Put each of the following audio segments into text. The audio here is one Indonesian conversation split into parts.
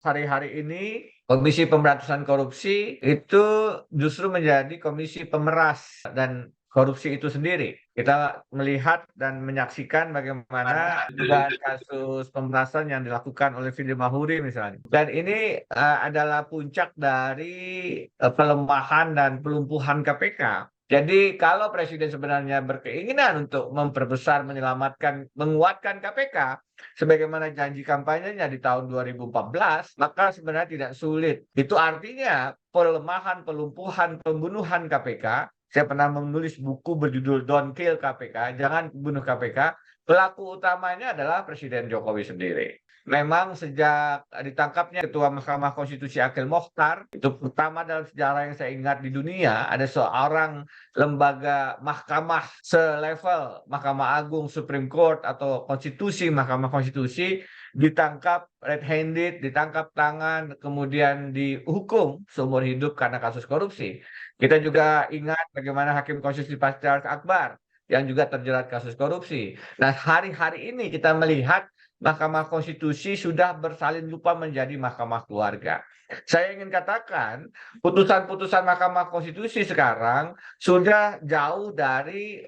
hari-hari ini Komisi Pemberantasan Korupsi itu justru menjadi komisi pemeras dan korupsi itu sendiri. Kita melihat dan menyaksikan bagaimana dugaan kasus pemerasan yang dilakukan oleh Firly Bahuri misalnya. Dan ini adalah puncak dari pelemahan dan pelumpuhan KPK. Jadi kalau Presiden sebenarnya berkeinginan untuk memperbesar, menyelamatkan, menguatkan KPK, sebagaimana janji kampanyenya di tahun 2014, maka sebenarnya tidak sulit. Itu artinya pelemahan, pelumpuhan, pembunuhan KPK. Saya pernah menulis buku berjudul Don't Kill KPK, jangan bunuh KPK. Pelaku utamanya adalah Presiden Jokowi sendiri. Memang sejak ditangkapnya Ketua Mahkamah Konstitusi Akhil Mokhtar, itu pertama dalam sejarah yang saya ingat di dunia, ada seorang lembaga mahkamah selevel Mahkamah Agung, Supreme Court atau konstitusi, Mahkamah Konstitusi ditangkap red-handed, ditangkap tangan, kemudian dihukum seumur hidup karena kasus korupsi. Kita juga ingat bagaimana Hakim Konstitusi Charles Akbar yang juga terjerat kasus korupsi. Nah, hari-hari ini kita melihat Mahkamah Konstitusi sudah bersalin lupa menjadi mahkamah keluarga. Saya ingin katakan, putusan-putusan Mahkamah Konstitusi sekarang sudah jauh dari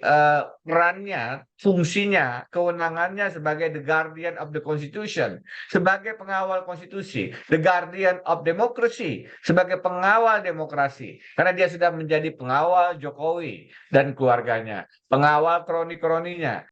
perannya, fungsinya, kewenangannya sebagai the guardian of the constitution, sebagai pengawal konstitusi, the guardian of democracy, sebagai pengawal demokrasi. Karena dia sudah menjadi pengawal Jokowi dan keluarganya, pengawal kroni-kroninya.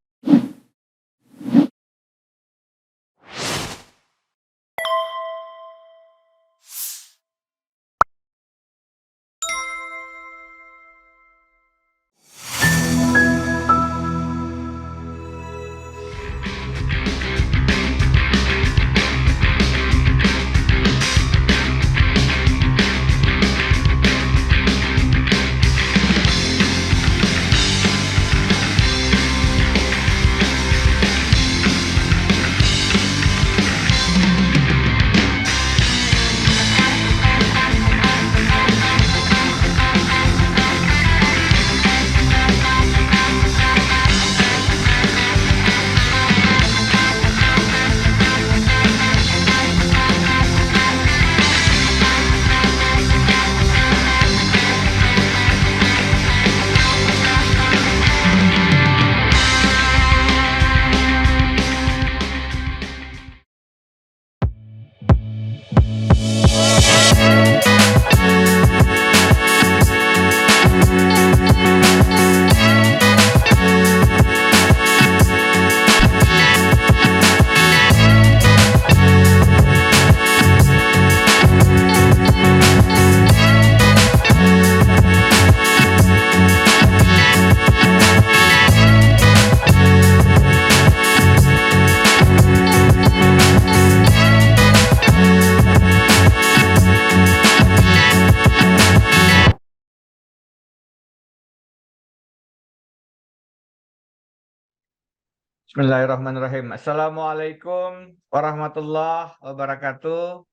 Bismillahirrahmanirrahim. Assalamualaikum warahmatullahi wabarakatuh.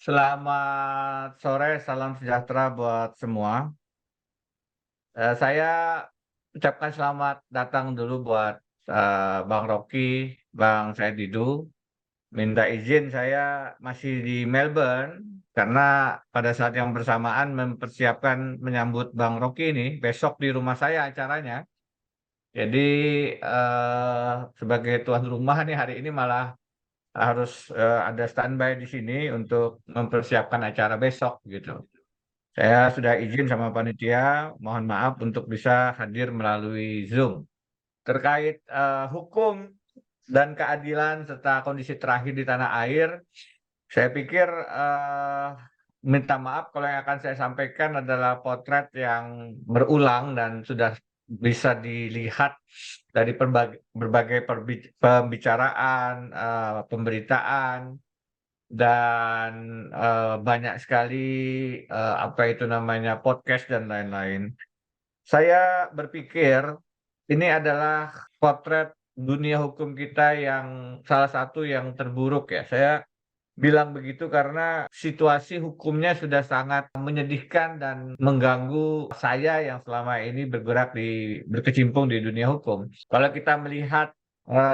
Selamat sore, salam sejahtera buat semua. Saya ucapkan selamat datang dulu buat Bang Rocky, Bang Said Didu. Minta izin saya masih di Melbourne karena pada saat yang bersamaan mempersiapkan menyambut Bang Rocky ini besok di rumah saya acaranya. Jadi sebagai tuan rumah nih hari ini malah harus ada standby di sini untuk mempersiapkan acara besok gitu. Saya sudah izin sama panitia, mohon maaf untuk bisa hadir melalui Zoom. Terkait hukum dan keadilan serta kondisi terakhir di tanah air, saya pikir minta maaf kalau yang akan saya sampaikan adalah potret yang berulang dan sudah bisa dilihat dari berbagai pembicaraan, pemberitaan, dan banyak sekali apa itu namanya podcast dan lain-lain. Saya berpikir ini adalah potret dunia hukum kita yang salah satu yang terburuk ya. Saya bilang begitu karena situasi hukumnya sudah sangat menyedihkan dan mengganggu saya yang selama ini berkecimpung di dunia hukum. Kalau kita melihat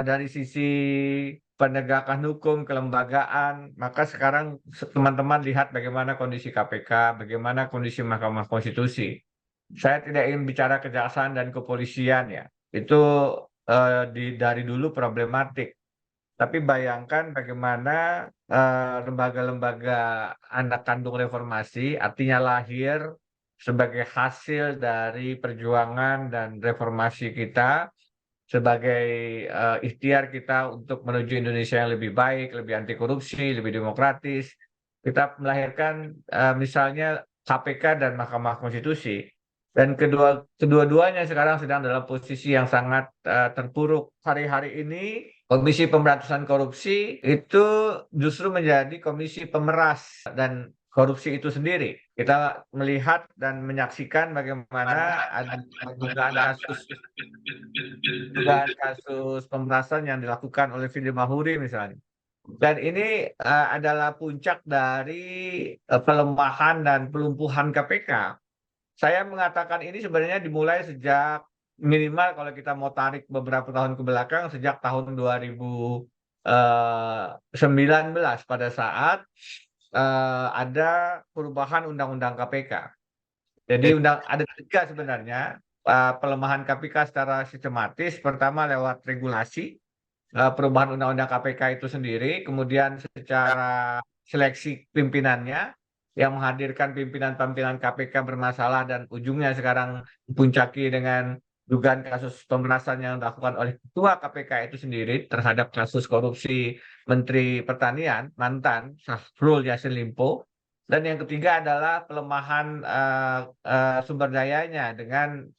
dari sisi penegakan hukum, kelembagaan, maka sekarang teman-teman lihat bagaimana kondisi KPK, bagaimana kondisi Mahkamah Konstitusi. Saya tidak ingin bicara kejaksaan dan kepolisian ya, itu dari dulu problematik. Tapi bayangkan bagaimana lembaga-lembaga anak kandung reformasi, artinya lahir sebagai hasil dari perjuangan dan reformasi kita, sebagai ikhtiar kita untuk menuju Indonesia yang lebih baik, lebih anti korupsi, lebih demokratis. Kita melahirkan misalnya KPK dan Mahkamah Konstitusi. Dan kedua-duanya sekarang sedang dalam posisi yang sangat terpuruk. Hari-hari ini Komisi Pemberantasan Korupsi itu justru menjadi komisi pemeras dan korupsi itu sendiri. Kita melihat dan menyaksikan bagaimana ada dugaan kasus pemerasan yang dilakukan oleh Firly Bahuri misalnya. Dan ini adalah puncak dari pelemahan dan pelumpuhan KPK. Saya mengatakan ini sebenarnya dimulai sejak minimal kalau kita mau tarik beberapa tahun ke belakang, sejak tahun 2019 pada saat ada perubahan Undang-Undang KPK. Jadi ada tiga sebenarnya pelemahan KPK secara sistematis. Pertama lewat regulasi, perubahan Undang-Undang KPK itu sendiri, kemudian secara seleksi pimpinannya yang menghadirkan pimpinan-pimpinan KPK bermasalah dan ujungnya sekarang dipuncaki dengan dugaan kasus pemerasan yang dilakukan oleh Ketua KPK itu sendiri terhadap kasus korupsi Menteri Pertanian mantan Syahrul Yassin Limpo. Dan yang ketiga adalah pelemahan sumber dayanya dengan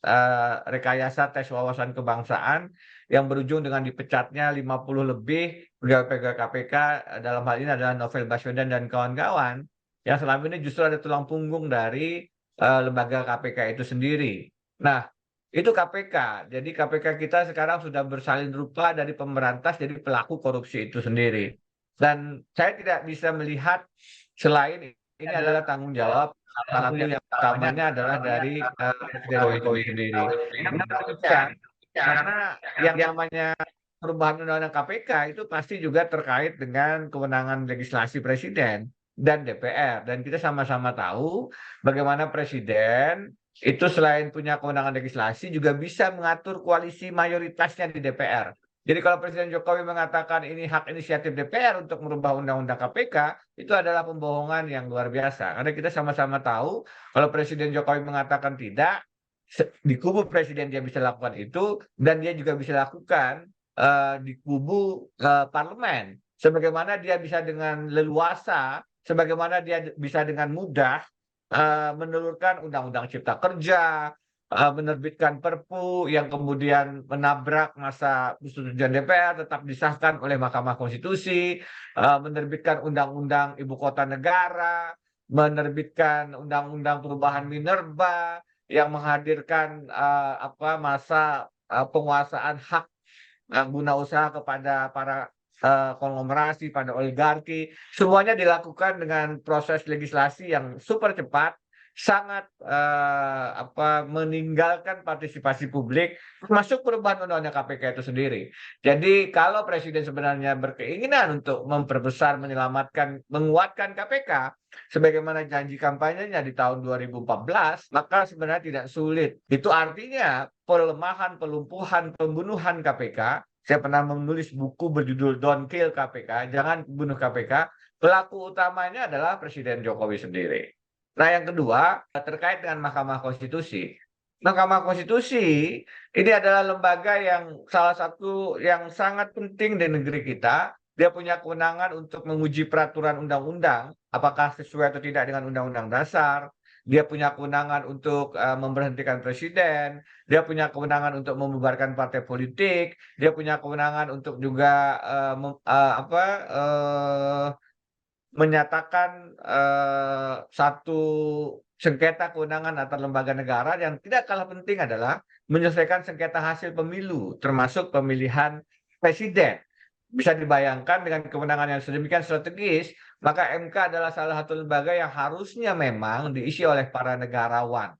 rekayasa tes wawasan kebangsaan yang berujung dengan dipecatnya 50 lebih pegawai-pegawai KPK, dalam hal ini adalah Novel Baswedan dan kawan-kawan, yang selama ini justru ada tulang punggung dari lembaga KPK itu sendiri. Nah, itu KPK. Jadi KPK kita sekarang sudah bersalin rupa dari pemberantas jadi pelaku korupsi itu sendiri. Dan saya tidak bisa melihat selain ini adalah tanggung jawab salah satu yang utamanya adalah dari Presiden Jokowi sendiri. Kenapa demikian? Karena yang namanya perubahan undang-undang KPK itu pasti juga terkait dengan kewenangan legislasi Presiden dan DPR. Dan kita sama-sama tahu bagaimana Presiden itu selain punya kewenangan legislasi juga bisa mengatur koalisi mayoritasnya di DPR. Jadi kalau Presiden Jokowi mengatakan ini hak inisiatif DPR untuk merubah undang-undang KPK, itu adalah pembohongan yang luar biasa. Karena kita sama-sama tahu kalau Presiden Jokowi mengatakan tidak, di kubu Presiden dia bisa lakukan itu, dan dia juga bisa lakukan di kubu parlemen. Sebagaimana dia bisa dengan leluasa, sebagaimana dia bisa dengan mudah menelurkan undang-undang cipta kerja, menerbitkan Perpu yang kemudian menabrak masa persetujuan DPR tetap disahkan oleh Mahkamah Konstitusi, menerbitkan Undang-Undang Ibu Kota Negara, menerbitkan Undang-Undang Perubahan Minerba yang menghadirkan masa penguasaan hak guna usaha kepada para konglomerasi, pada oligarki. Semuanya dilakukan dengan proses legislasi yang super cepat, sangat meninggalkan partisipasi publik, termasuk perubahan undang-undang KPK itu sendiri. Jadi kalau Presiden sebenarnya berkeinginan untuk memperbesar, menyelamatkan, menguatkan KPK, sebagaimana janji kampanyenya di tahun 2014, maka sebenarnya tidak sulit. Itu artinya pelemahan, pelumpuhan, pembunuhan KPK. Saya pernah menulis buku berjudul Don't Kill KPK, jangan bunuh KPK. Pelaku utamanya adalah Presiden Jokowi sendiri. Nah, yang kedua, terkait dengan Mahkamah Konstitusi. Mahkamah Konstitusi ini adalah lembaga yang salah satu yang sangat penting di negeri kita. Dia punya kewenangan untuk menguji peraturan undang-undang, apakah sesuai atau tidak dengan undang-undang dasar. Dia punya kewenangan untuk memberhentikan presiden. Dia punya kewenangan untuk membubarkan partai politik. Dia punya kewenangan untuk juga menyatakan satu sengketa kewenangan antar lembaga negara. Yang tidak kalah penting adalah menyelesaikan sengketa hasil pemilu, termasuk pemilihan presiden. Bisa dibayangkan dengan kewenangan yang sedemikian strategis, maka MK adalah salah satu lembaga yang harusnya memang diisi oleh para negarawan.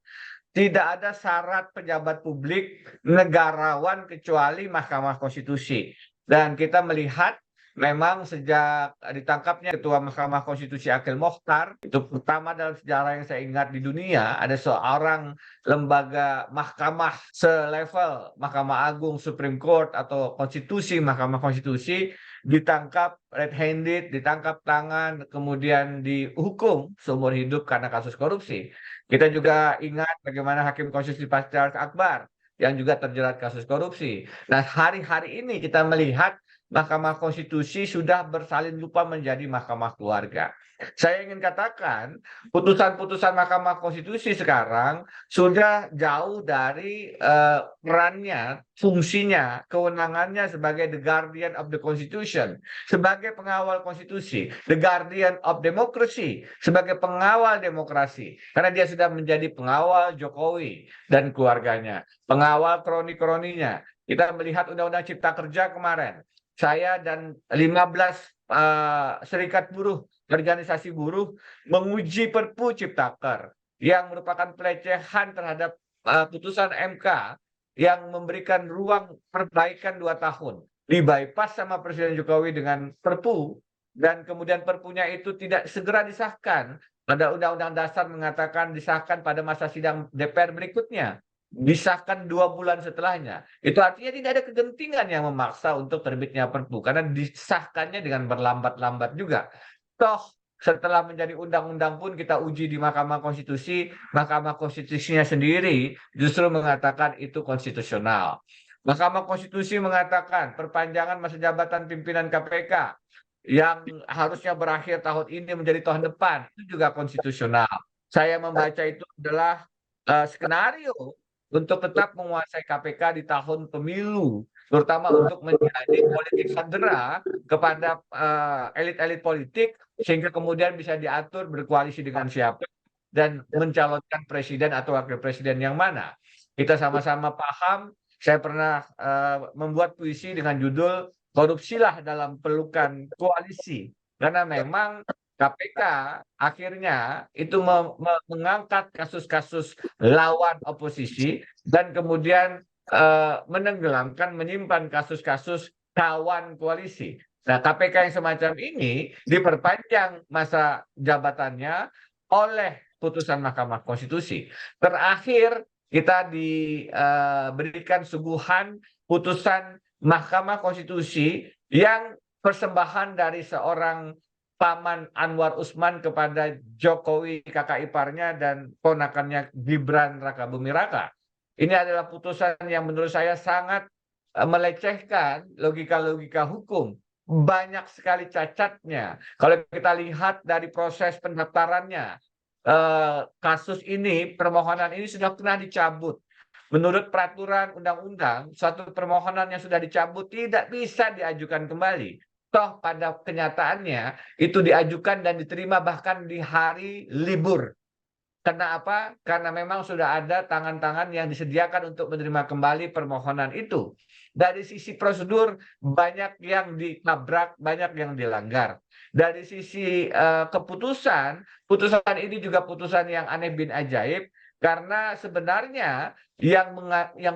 Tidak ada syarat pejabat publik negarawan kecuali Mahkamah Konstitusi. Dan kita melihat memang sejak ditangkapnya Ketua Mahkamah Konstitusi Akil Mokhtar, itu pertama dalam sejarah yang saya ingat di dunia, ada seorang lembaga mahkamah selevel Mahkamah Agung, Supreme Court, atau konstitusi, Mahkamah Konstitusi, ditangkap red-handed, ditangkap tangan, kemudian dihukum seumur hidup karena kasus korupsi. Kita juga ingat bagaimana Hakim Konstitusi Charles Akbar yang juga terjerat kasus korupsi. Nah, hari-hari ini kita melihat Mahkamah Konstitusi sudah bersalin lupa menjadi mahkamah keluarga. Saya ingin katakan, putusan-putusan Mahkamah Konstitusi sekarang sudah jauh dari perannya, fungsinya, kewenangannya sebagai the guardian of the Constitution, sebagai pengawal konstitusi, the guardian of democracy, sebagai pengawal demokrasi. Karena dia sudah menjadi pengawal Jokowi dan keluarganya, pengawal kroni-kroninya. Kita melihat Undang-Undang Cipta Kerja kemarin. Saya dan 15 serikat buruh, organisasi buruh menguji Perpu Ciptaker yang merupakan pelecehan terhadap putusan MK yang memberikan ruang perbaikan 2 tahun. Dibypass sama Presiden Jokowi dengan Perpu, dan kemudian Perpunya itu tidak segera disahkan. Pada Undang-Undang Dasar mengatakan disahkan pada masa sidang DPR berikutnya, disahkan 2 bulan setelahnya. Itu artinya tidak ada kegentingan yang memaksa untuk terbitnya Perpu, karena disahkannya dengan berlambat-lambat juga. Toh setelah menjadi undang-undang pun kita uji di Mahkamah Konstitusi, Mahkamah Konstitusinya sendiri justru mengatakan itu konstitusional. Mahkamah Konstitusi mengatakan perpanjangan masa jabatan pimpinan KPK yang harusnya berakhir tahun ini menjadi tahun depan, itu juga konstitusional. Saya membaca itu adalah skenario untuk tetap menguasai KPK di tahun pemilu, terutama untuk menjadi politik sandera kepada elit-elit politik, sehingga kemudian bisa diatur berkoalisi dengan siapa dan mencalonkan presiden atau wakil presiden yang mana. Kita sama-sama paham. Saya pernah membuat puisi dengan judul "Korupsilah dalam Pelukan Koalisi", karena memang KPK akhirnya itu mengangkat kasus-kasus lawan oposisi dan kemudian menenggelamkan, menyimpan kasus-kasus kawan koalisi. Nah, KPK yang semacam ini diperpanjang masa jabatannya oleh putusan Mahkamah Konstitusi. Terakhir kita diberikan suguhan putusan Mahkamah Konstitusi yang persembahan dari seorang paman Anwar Usman kepada Jokowi, kakak iparnya, dan ponakannya Gibran Rakabuming Raka. Ini adalah putusan yang menurut saya sangat melecehkan logika-logika hukum. Banyak sekali cacatnya. Kalau kita lihat dari proses pendaftarannya, kasus ini, permohonan ini sudah pernah dicabut. Menurut peraturan undang-undang, suatu permohonan yang sudah dicabut tidak bisa diajukan kembali. Toh pada kenyataannya itu diajukan dan diterima bahkan di hari libur. Karena apa? Karena memang sudah ada tangan-tangan yang disediakan untuk menerima kembali permohonan itu. Dari sisi prosedur banyak yang ditabrak, banyak yang dilanggar. Dari sisi keputusan, putusan ini juga putusan yang aneh bin ajaib, karena sebenarnya yang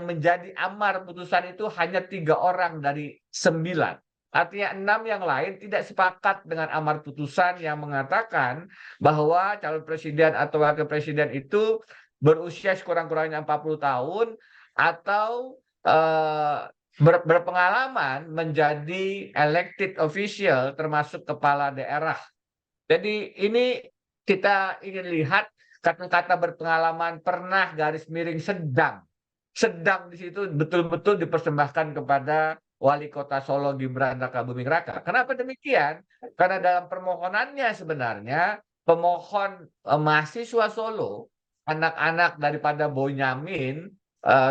menjadi amar putusan itu hanya 3 orang dari 9. Artinya 6 yang lain tidak sepakat dengan amar putusan yang mengatakan bahwa calon presiden atau wakil presiden itu berusia sekurang-kurangnya 40 tahun atau berpengalaman menjadi elected official termasuk kepala daerah. Jadi ini kita ingin lihat kata-kata berpengalaman, pernah, garis miring, sedang. Sedang di situ betul-betul dipersembahkan kepada Wali Kota Solo Gibran Rakabuming Raka. Kenapa demikian? Karena dalam permohonannya sebenarnya pemohon mahasiswa Solo, anak-anak daripada Bonyamin,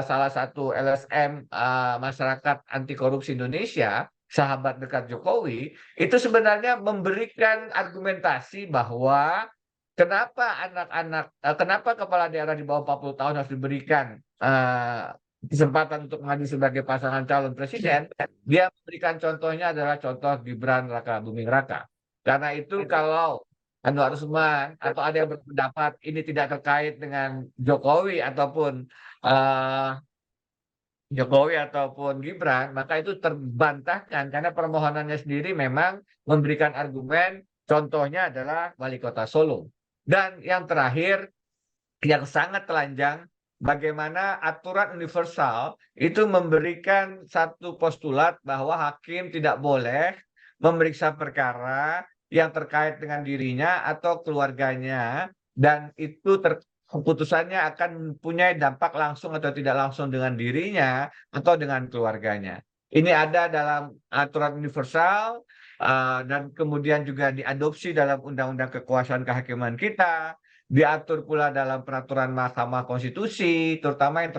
salah satu LSM Masyarakat Anti Korupsi Indonesia, sahabat dekat Jokowi, itu sebenarnya memberikan argumentasi bahwa kenapa kepala daerah di bawah 40 tahun harus diberikan kesempatan untuk maju sebagai pasangan calon presiden. Dia memberikan contohnya adalah contoh Gibran Rakabuming Raka. Karena itu kalau Anwar Usman atau ada yang berpendapat ini tidak terkait dengan Jokowi ataupun Jokowi ataupun Gibran, maka itu terbantahkan karena permohonannya sendiri memang memberikan argumen, contohnya adalah Wali Kota Solo. Dan yang terakhir, yang sangat telanjang, bagaimana aturan universal itu memberikan satu postulat bahwa hakim tidak boleh memeriksa perkara yang terkait dengan dirinya atau keluarganya, dan itu keputusannya akan mempunyai dampak langsung atau tidak langsung dengan dirinya atau dengan keluarganya. Ini ada dalam aturan universal, dan kemudian juga diadopsi dalam Undang-Undang Kekuasaan Kehakiman kita, diatur pula dalam peraturan Mahkamah Konstitusi, terutama yang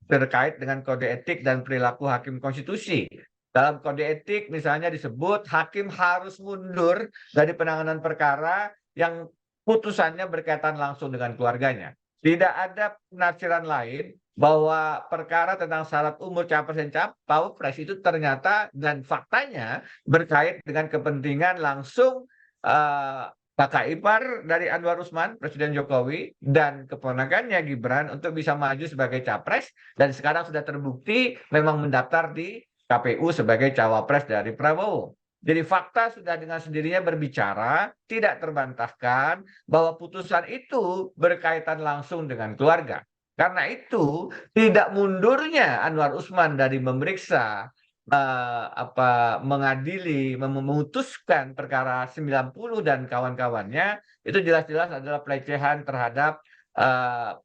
terkait dengan kode etik dan perilaku hakim konstitusi. Dalam kode etik misalnya disebut hakim harus mundur dari penanganan perkara yang putusannya berkaitan langsung dengan keluarganya. Tidak ada penafsiran lain bahwa perkara tentang syarat umur capres dan cawapres itu ternyata dan faktanya berkait dengan kepentingan langsung kakak ipar dari Anwar Usman, Presiden Jokowi, dan keponakannya Gibran untuk bisa maju sebagai capres, dan sekarang sudah terbukti memang mendaftar di KPU sebagai cawapres dari Prabowo. Jadi fakta sudah dengan sendirinya berbicara, tidak terbantahkan bahwa putusan itu berkaitan langsung dengan keluarga. Karena itu, tidak mundurnya Anwar Usman dari memeriksa, mengadili, memutuskan perkara 90 dan kawan-kawannya, itu jelas-jelas adalah pelecehan terhadap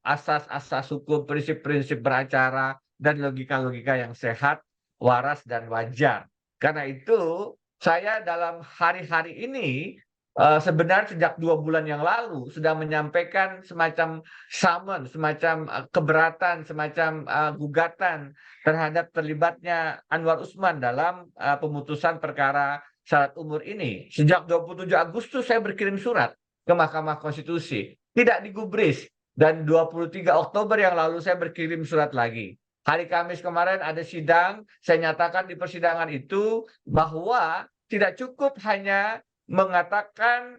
asas-asas hukum, prinsip-prinsip beracara, dan logika-logika yang sehat, waras, dan wajar. Karena itu, saya dalam hari-hari ini sebenarnya sejak 2 bulan yang lalu sudah menyampaikan semacam summon, semacam keberatan, semacam gugatan terhadap terlibatnya Anwar Usman dalam pemutusan perkara syarat umur ini. Sejak 27 Agustus saya berkirim surat ke Mahkamah Konstitusi, tidak digubris, dan 23 Oktober yang lalu saya berkirim surat lagi. Hari Kamis kemarin ada sidang, saya nyatakan di persidangan itu bahwa tidak cukup hanya mengatakan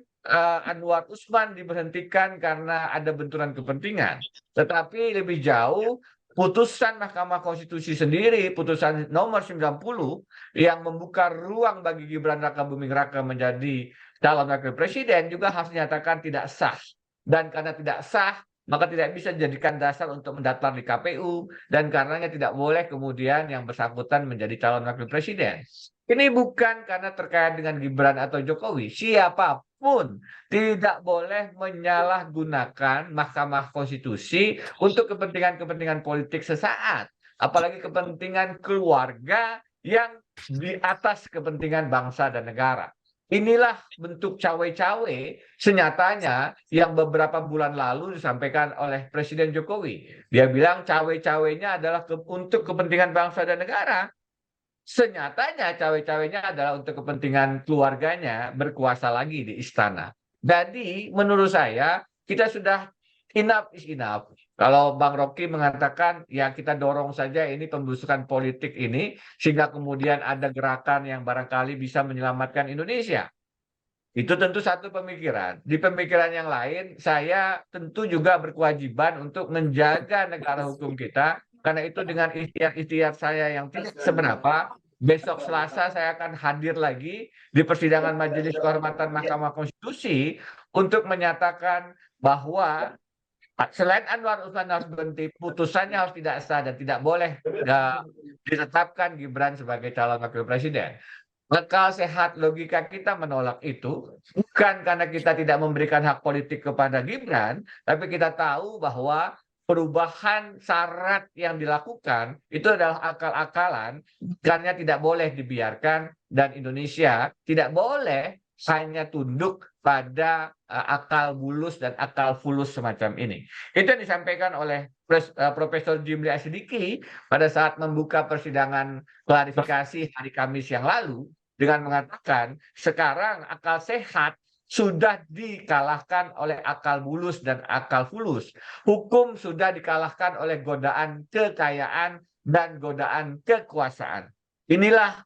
Anwar Usman diberhentikan karena ada benturan kepentingan, tetapi lebih jauh putusan Mahkamah Konstitusi sendiri, putusan nomor 90 yang membuka ruang bagi Gibran Rakabuming Raka menjadi calon wakil presiden juga harus dinyatakan tidak sah. Dan karena tidak sah, maka tidak bisa dijadikan dasar untuk mendaftar di KPU, dan karenanya tidak boleh kemudian yang bersangkutan menjadi calon wakil presiden. Ini bukan karena terkait dengan Gibran atau Jokowi. Siapapun tidak boleh menyalahgunakan Mahkamah Konstitusi untuk kepentingan-kepentingan politik sesaat. Apalagi kepentingan keluarga yang di atas kepentingan bangsa dan negara. Inilah bentuk cawe-cawe senyatanya yang beberapa bulan lalu disampaikan oleh Presiden Jokowi. Dia bilang cawe-cawenya adalah untuk kepentingan bangsa dan negara. Senyatanya cawe-cawenya adalah untuk kepentingan keluarganya berkuasa lagi di istana. Jadi menurut saya kita sudah enough is enough. Kalau Bang Rocky mengatakan ya kita dorong saja ini pembusukan politik ini sehingga kemudian ada gerakan yang barangkali bisa menyelamatkan Indonesia. Itu tentu satu pemikiran. Di pemikiran yang lain, saya tentu juga berkewajiban untuk menjaga negara hukum kita, karena itu dengan ikhtiar-ikhtiar saya yang tidak seberapa, besok Selasa saya akan hadir lagi di persidangan Majelis Kehormatan Mahkamah Konstitusi untuk menyatakan bahwa selain Anwar Usman harus berhenti, putusannya harus tidak sah dan tidak boleh ditetapkan Gibran sebagai calon wakil presiden. Akal sehat logika kita menolak itu, bukan karena kita tidak memberikan hak politik kepada Gibran, tapi kita tahu bahwa perubahan syarat yang dilakukan itu adalah akal-akalan, karena tidak boleh dibiarkan, dan Indonesia tidak boleh hanya tunduk pada akal bulus dan akal fulus semacam ini. Itu yang disampaikan oleh Profesor Jimli Asidiki pada saat membuka persidangan klarifikasi hari Kamis yang lalu dengan mengatakan sekarang akal sehat sudah dikalahkan oleh akal bulus dan akal fulus. Hukum sudah dikalahkan oleh godaan kekayaan dan godaan kekuasaan. Inilah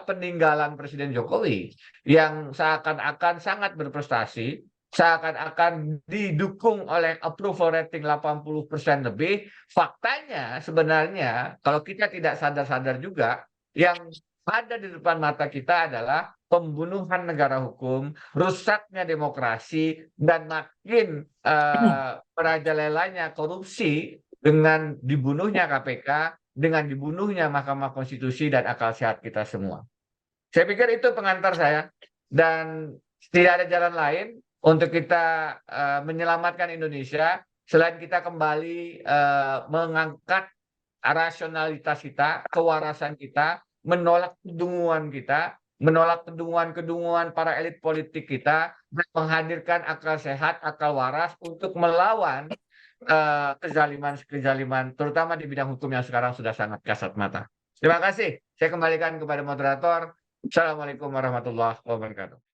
peninggalan Presiden Jokowi yang seakan-akan sangat berprestasi, seakan-akan didukung oleh approval rating 80% lebih, faktanya sebenarnya kalau kita tidak sadar-sadar juga, yang ada di depan mata kita adalah pembunuhan negara hukum, rusaknya demokrasi, dan makin merajalelanya korupsi dengan dibunuhnya KPK, dengan dibunuhnya Mahkamah Konstitusi dan akal sehat kita semua. Saya pikir itu pengantar saya, dan tidak ada jalan lain untuk kita menyelamatkan Indonesia selain kita kembali mengangkat rasionalitas kita, kewarasan kita, menolak kedunguan kita, menolak kedunguan-kedunguan para elit politik kita, dan menghadirkan akal sehat, akal waras untuk melawan kezaliman-kezaliman, terutama di bidang hukum yang sekarang sudah sangat kasat mata. Terima kasih. Saya kembalikan kepada moderator. Assalamualaikum warahmatullahi wabarakatuh.